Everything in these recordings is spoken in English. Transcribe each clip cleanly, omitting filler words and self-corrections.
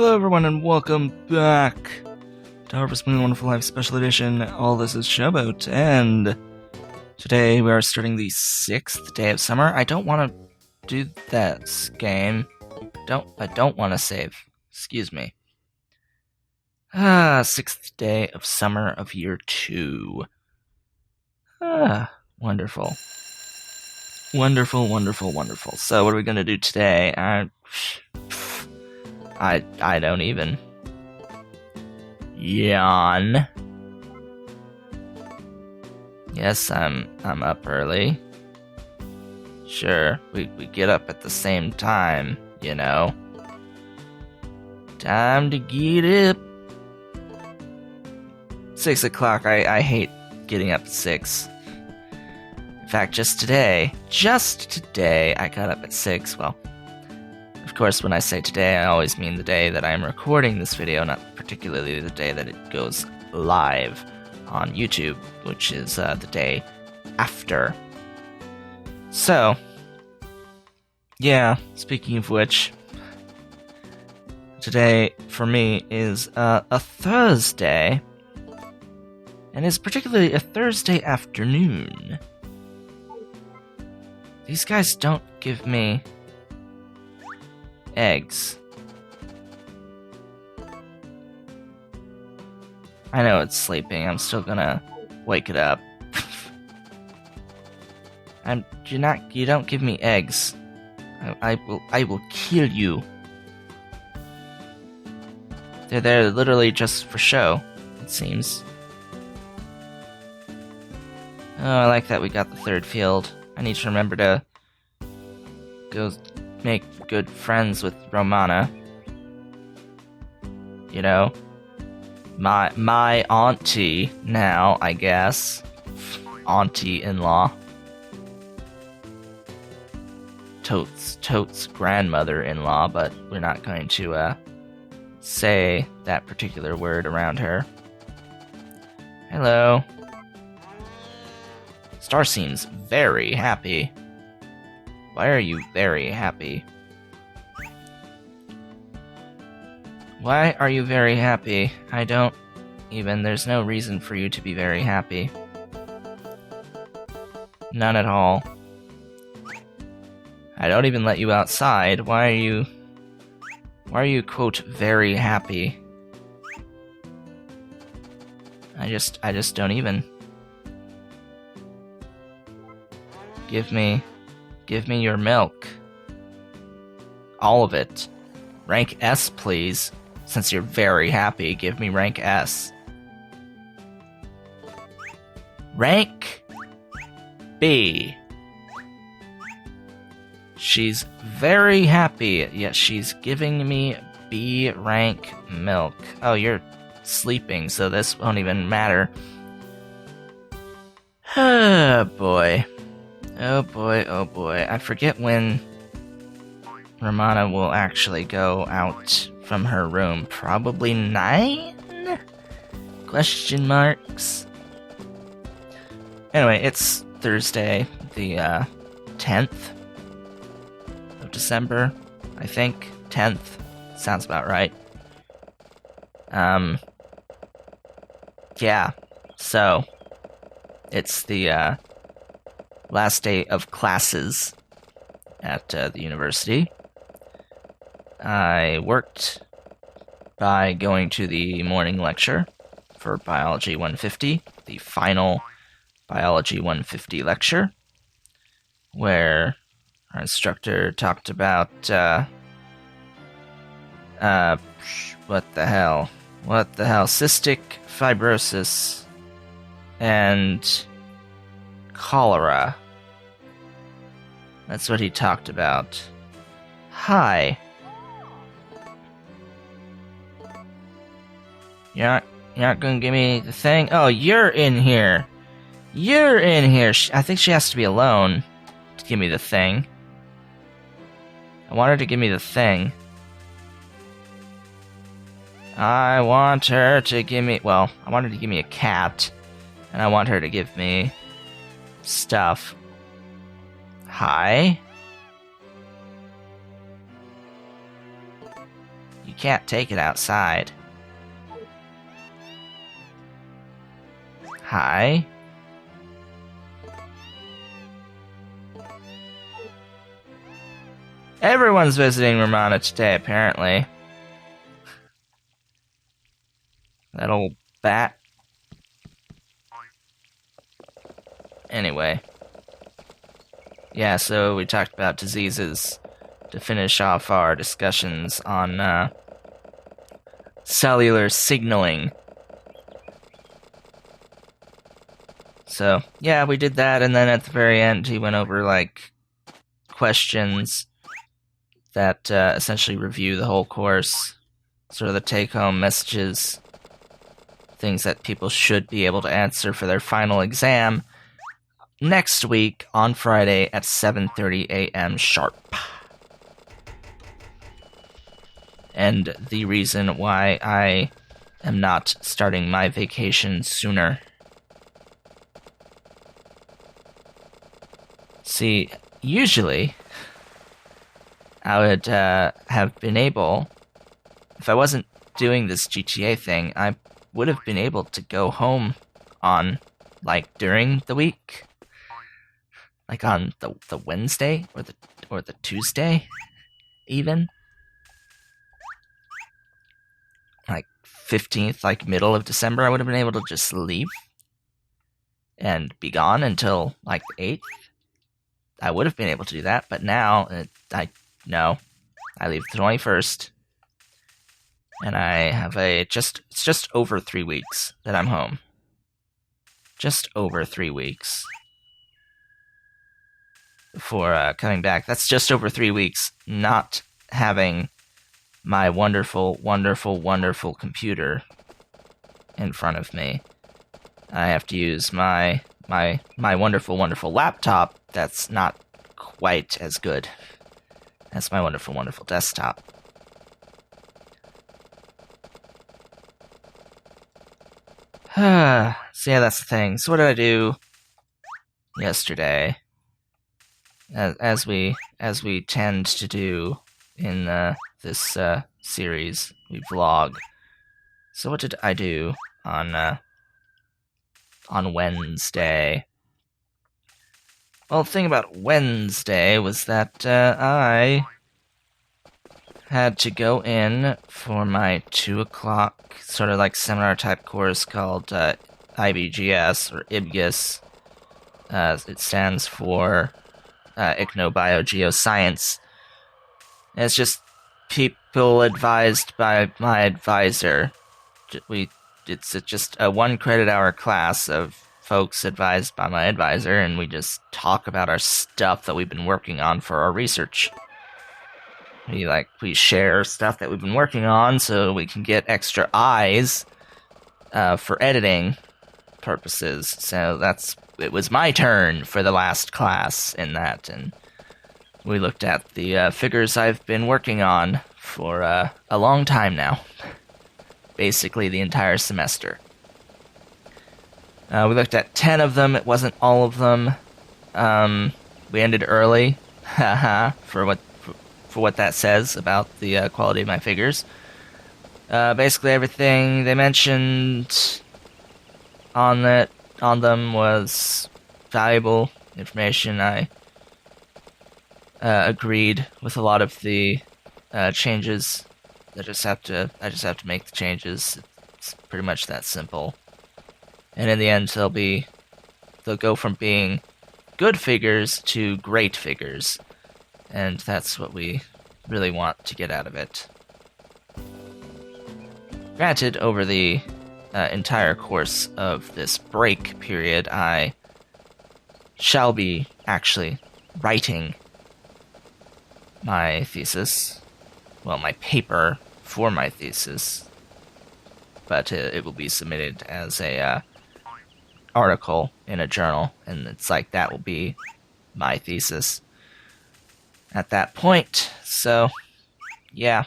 Hello everyone and welcome back to Harvest Moon Wonderful Life Special Edition. All this is Showboat, and today we are starting the 6th day of summer. I don't want to do that game. I don't want to save. Excuse me. 6th day of summer of year 2. Wonderful. Wonderful, wonderful, wonderful. So what are we going to do today? I don't even. Yawn. Yes, I'm up early. Sure, we get up at the same time, you know. Time to get up. 6 o'clock, I hate getting up at 6. In fact, just today, I got up at 6, well, of course, when I say today, I always mean the day that I'm recording this video, not particularly the day that it goes live on YouTube, which is the day after. So, yeah, speaking of which, today, for me, is a Thursday, and is particularly a Thursday afternoon. These guys don't give me eggs. I know it's sleeping. I'm still gonna wake it up. You don't give me eggs. I will kill you. They're there literally just for show, it seems. Oh, I like that we got the 3rd field. I need to remember to go make good friends with Romana. You know? My auntie now, I guess. Auntie-in-law. Totes grandmother-in-law, but we're not going to say that particular word around her. Hello. Star seems very happy. Why are you very happy? Why are you very happy? I don't even. There's no reason for you to be very happy. None at all. I don't even let you outside. Why are you, quote, very happy? I just don't even. Give me your milk. All of it. Rank S, please. Since you're very happy, give me rank S. Rank B. She's very happy, yet she's giving me B rank milk. Oh, you're sleeping, so this won't even matter. Oh boy. Oh boy, oh boy. I forget when Romana will actually go out from her room. Probably 9? Question marks. Anyway, it's Thursday, the 10th of December, I think. 10th. Sounds about right. Yeah. So, it's the last day of classes at the university. I worked by going to the morning lecture for Biology 150, the final Biology 150 lecture, where our instructor talked about, what the hell, cystic fibrosis and cholera. That's what he talked about. Hi. You're not gonna give me the thing? Oh, you're in here. You're in here. I think she has to be alone to give me the thing. I want her to give me the thing. I want her to give me... Well, I want her to give me a cat. And I want her to give me stuff. Hi? You can't take it outside. Hi. Everyone's visiting Romana today, apparently. That old bat. Anyway. Yeah, so we talked about diseases to finish off our discussions on cellular signaling. So, yeah, we did that, and then at the very end, he went over, like, questions that essentially review the whole course, sort of the take-home messages, things that people should be able to answer for their final exam next week on Friday at 7:30 a.m. sharp. And the reason why I am not starting my vacation sooner. See, usually I would have been able, if I wasn't doing this GTA thing, I would have been able to go home on, like, during the week, like on the Wednesday or the Tuesday, even, like 15th, like middle of December. I would have been able to just leave and be gone until like the 8th. I would have been able to do that, but now no. I leave the 21st, and I have it's just over 3 weeks that I'm home. Just over 3 weeks before coming back. That's just over 3 weeks not having my wonderful, wonderful, wonderful computer in front of me. I have to use my wonderful, wonderful laptop that's not quite as good as my wonderful, wonderful desktop. So yeah, that's the thing. So what did I do yesterday? As we tend to do in this series, we vlog. So what did I do on Wednesday? Well, the thing about Wednesday was that I had to go in for my 2 o'clock sort of like seminar type course called IBGS or IBGS. It stands for Ichnobiogeoscience. And it's just people advised by my advisor. It's just a 1 credit hour class of folks advised by my advisor, and we just talk about our stuff that we've been working on for our research. We share stuff that we've been working on so we can get extra eyes for editing purposes. So it was my turn for the last class in that, and we looked at the figures I've been working on for a long time now. Basically the entire semester. We looked at 10 of them. It wasn't all of them. We ended early. Haha, for what that says about the quality of my figures. Basically everything they mentioned on them was valuable information. I agreed with a lot of the changes. I just have to make the changes. It's pretty much that simple. And in the end, they'll go from being good figures to great figures. And that's what we really want to get out of it. Granted, over the entire course of this break period, I shall be actually writing my thesis. Well, my paper for my thesis. But it will be submitted as a article in a journal, and it's like that will be my thesis at that point. So, yeah,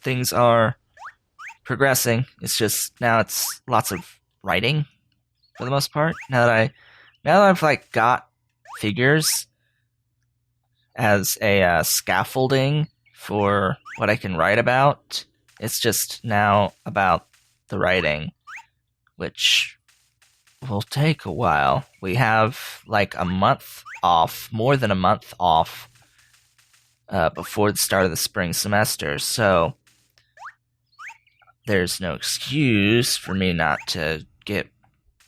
things are progressing. It's just now it's lots of writing for the most part. Now that I've like got figures as a scaffolding for what I can write about. It's just now about the writing, which will take a while. We have like a month off, more than a month off, before the start of the spring semester, so there's no excuse for me not to get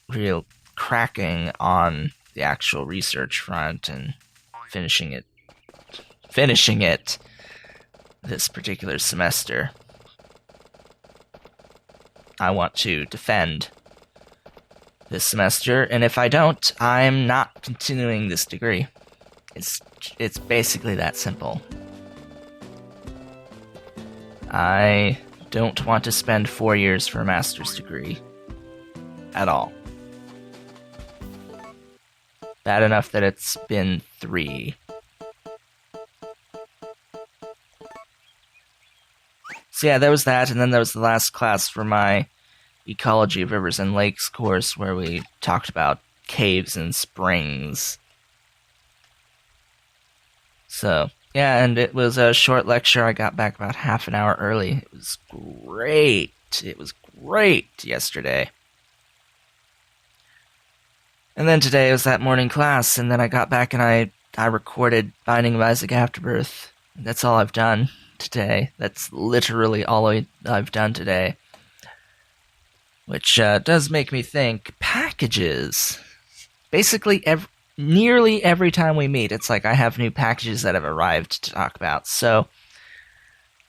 real cracking on the actual research front and finishing it this particular semester. I want to defend this semester, and if I don't, I'm not continuing this degree. It's basically that simple. I don't want to spend 4 years for a master's degree at all. Bad enough that it's been 3. So yeah, there was that, and then there was the last class for my Ecology of Rivers and Lakes course where we talked about caves and springs. So, yeah, and it was a short lecture. I got back about half an hour early. It was great. It was great yesterday. And then today was that morning class, and then I got back and I recorded Binding of Isaac Afterbirth. That's all I've done today. That's literally all I've done today. Which does make me think, packages. Basically, nearly every time we meet, it's like I have new packages that have arrived to talk about. So,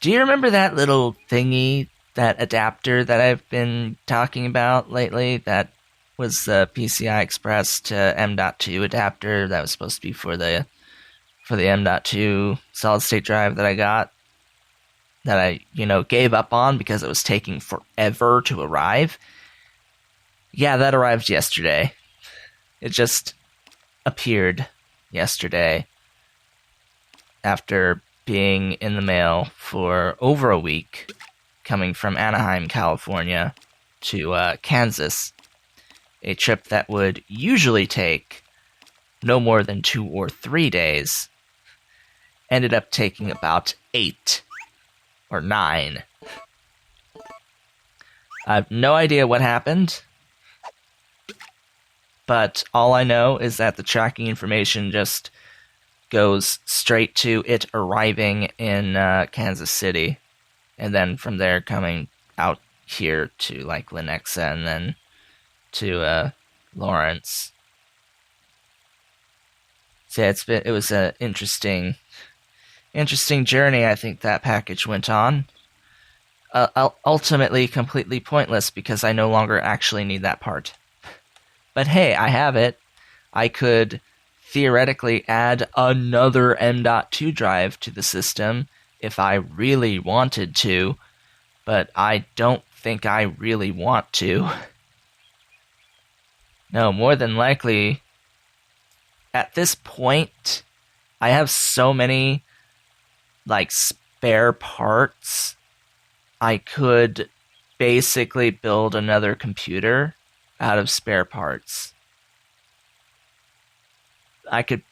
do you remember that little thingy, that adapter that I've been talking about lately? That was the PCI Express to M.2 adapter that was supposed to be for the M.2 solid state drive that I got. That I, gave up on because it was taking forever to arrive. Yeah, that arrived yesterday. It just appeared yesterday after being in the mail for over a week, coming from Anaheim, California to Kansas. A trip that would usually take no more than 2 or 3 days ended up taking about 8 or 9. I have no idea what happened, but all I know is that the tracking information just goes straight to it arriving in Kansas City, and then from there coming out here to like Lenexa and then to Lawrence. So yeah, it was an interesting journey. I think that package went on. Ultimately, completely pointless because I no longer actually need that part. But hey, I have it. I could theoretically add another M.2 drive to the system if I really wanted to, but I don't think I really want to. No, more than likely, at this point, I have so many spare parts, I could basically build another computer out of spare parts. I could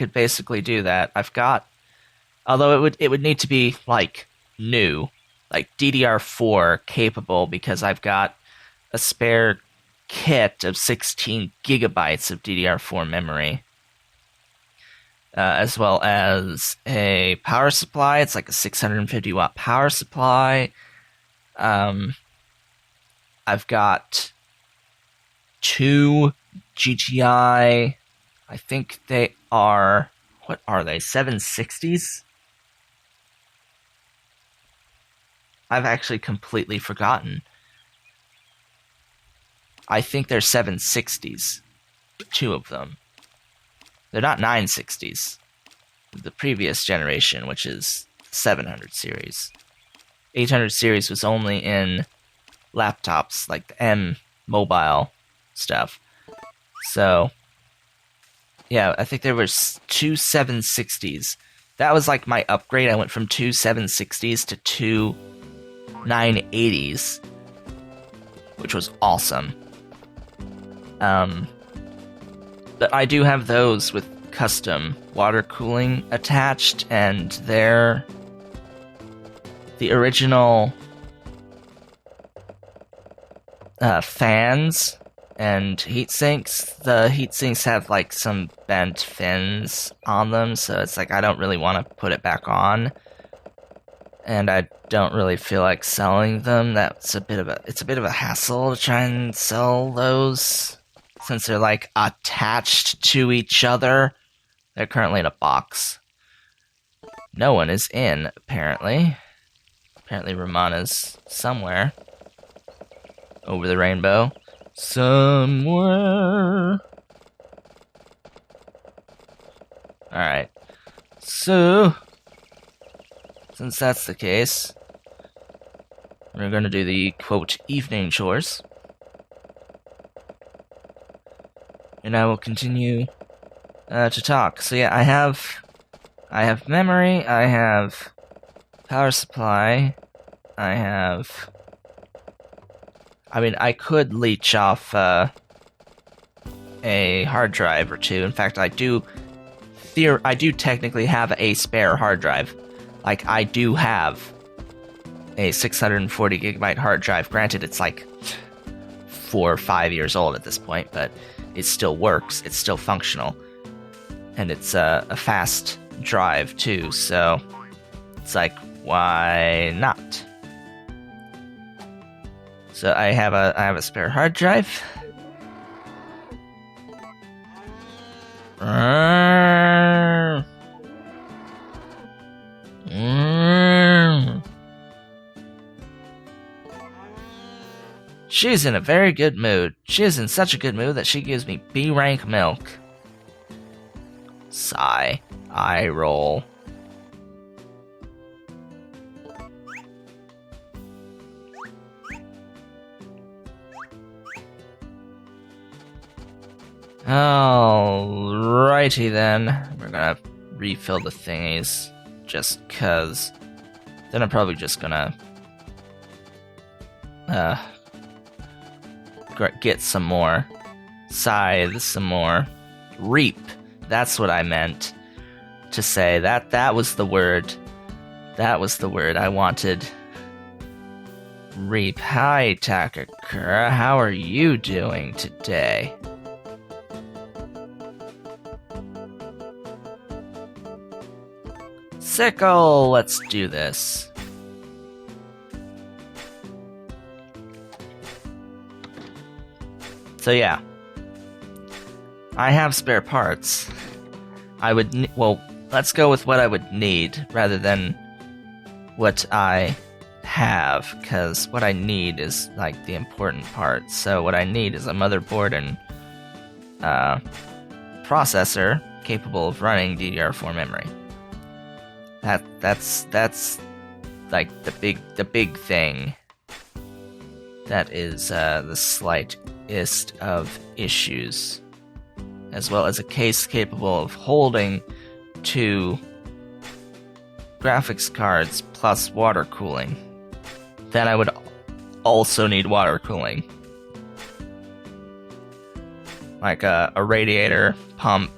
basically do that. I've got, although it would need to be new, like DDR4 capable, because I've got a spare kit of 16 gigabytes of DDR4 memory. As well as a power supply. It's like a 650 watt power supply. I've got 2 GTI. I think they are, what are they, 760s? I've actually completely forgotten. I think they're 760s. 2 of them. They're not 960s. The previous generation, which is 700 series. 800 series was only in laptops, like the M mobile stuff. So, yeah, I think there was 2 760s. That was like my upgrade. I went from 2 760s to 2 980s, which was awesome. But I do have those with custom water cooling attached, and the original fans and heat sinks. The heat sinks have like some bent fins on them, so it's like I don't really want to put it back on, and I don't really feel like selling them. It's a bit of a hassle to try and sell those since they're like attached to each other. They're currently in a box. No one is in, apparently. Apparently Romana's somewhere over the rainbow. Somewhere. Alright. So, since that's the case, we're going to do the, quote, evening chores. And I will continue to talk. So yeah, I have memory, I have power supply, I could leech off a hard drive or two. In fact, I do technically have a spare hard drive. Like, I do have a 640 gigabyte hard drive. Granted, it's like 4 or 5 years old at this point, but it still works. It's still functional. And it's a fast drive, too, so it's like, why not? So I have a spare hard drive. She's in a very good mood. She is in such a good mood that she gives me B rank milk. Sigh. Eye roll. Alrighty then. We're gonna refill the thingies just cause. Then I'm probably just gonna get some more. Scythe some more. Reap. That's what I meant to say. That was the word. That was the word I wanted. Reap. Hi, Takakura. How are you doing today? Sickle! Let's do this. So yeah. I have spare parts. I would well, let's go with what I would need rather than what I have, because what I need is like the important part. So what I need is a motherboard and processor capable of running DDR4 memory. That's like the big thing. That is the slightest of issues, as well as a case capable of holding 2 graphics cards plus water cooling. Then I would also need water cooling, like a radiator, pump,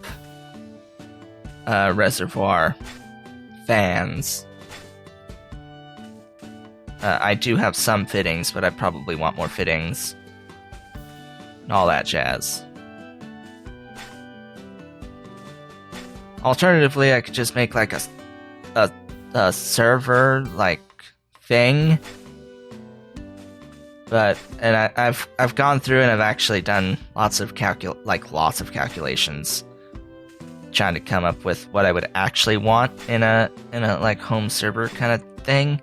reservoir, fans. I do have some fittings, but I probably want more fittings. And all that jazz. Alternatively, I could just make like a server like thing. But I've gone through and I've actually done lots of calculations, trying to come up with what I would actually want in a like home server kind of thing.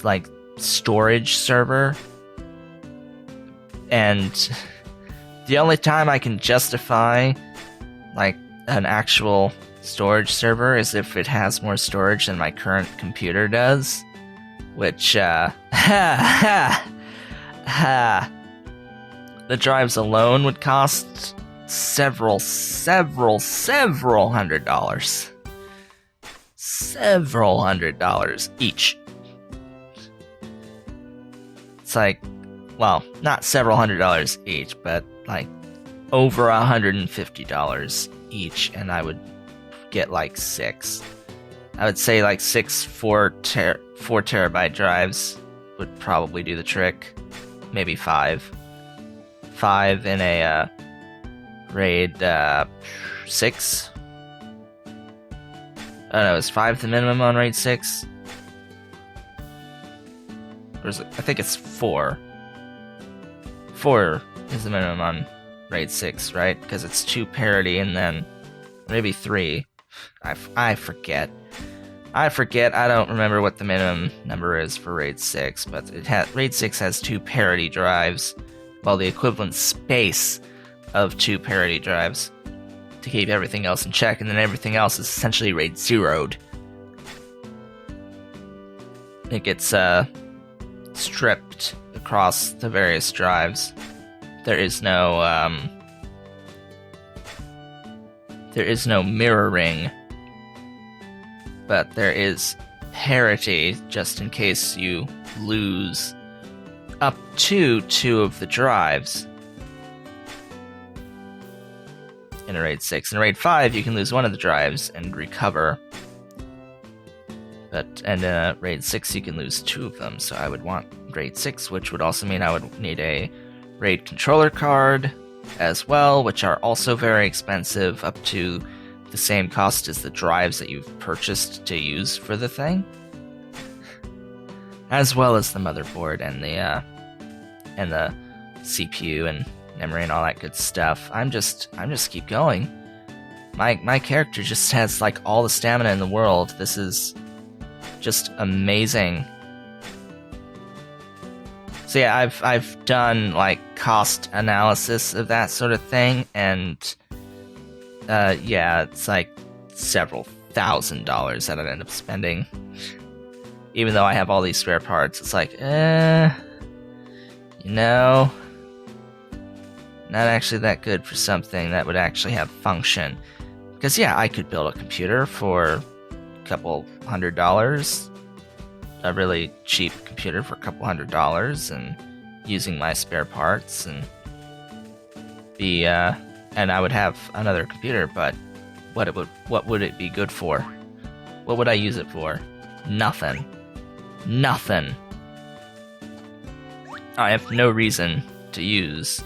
Like storage server. And the only time I can justify like an actual storage server is if it has more storage than my current computer does, which the drives alone would cost several $100s. Several $100s each. It's like, well, not several $100s each, but like over $150 each, and I would get like 6. I would say like 6 4 terabyte drives would probably do the trick. Maybe 5. 5 in a RAID 6. I don't know, is 5 the minimum on RAID 6? Or is it, I think it's 4. 4 is the minimum on RAID 6, right? Because it's 2 parity and then maybe 3. I forget. I don't remember what the minimum number is for RAID 6, but RAID 6 has 2 parity drives, while the equivalent space of 2 parity drives to keep everything else in check, and then everything else is essentially RAID 0'd. It gets stripped across the various drives. There is no mirroring, but there is parity just in case you lose up to 2 of the drives. In a RAID 6. In a RAID 5, you can lose 1 of the drives and recover. But in a RAID 6, you can lose 2 of them, so I would want RAID 6, which would also mean I would need a RAID controller card as well, which are also very expensive, up to the same cost as the drives that you've purchased to use for the thing, as well as the motherboard and the CPU and memory and all that good stuff. I'm just keep going. My character just has like all the stamina in the world. This is just amazing. So yeah, I've done like cost analysis of that sort of thing, and yeah, it's like several $1,000s that I'd end up spending. Even though I have all these spare parts, it's like, not actually that good for something that would actually have function. Because yeah, I could build a computer for a couple $100, a really cheap computer for a couple $100, and using my spare parts, and I would have another computer. But what would it be good for? What would I use it for? Nothing. I have no reason to use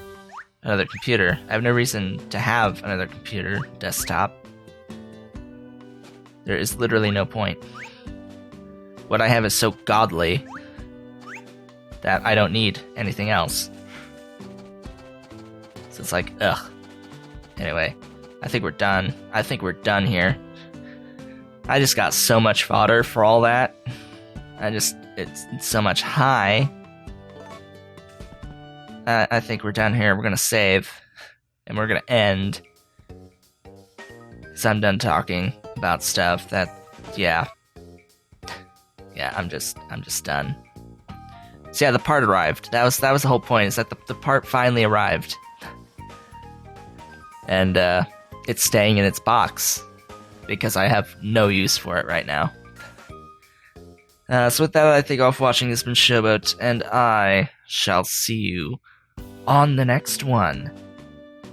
another computer. I have no reason to have another computer desktop. There is literally no point. What I have is so godly that I don't need anything else. So it's like, ugh. Anyway, I think we're done. Here. I just got so much fodder for all that. It's so much high. I think we're done here. We're gonna save, and we're gonna end. So I'm done talking about stuff that, yeah, I'm just done. So yeah, the part arrived. That was the whole point. Is that the part finally arrived, and it's staying in its box because I have no use for it right now. So with that, I thank you all for watching. This has been Showboat, and I shall see you on the next one.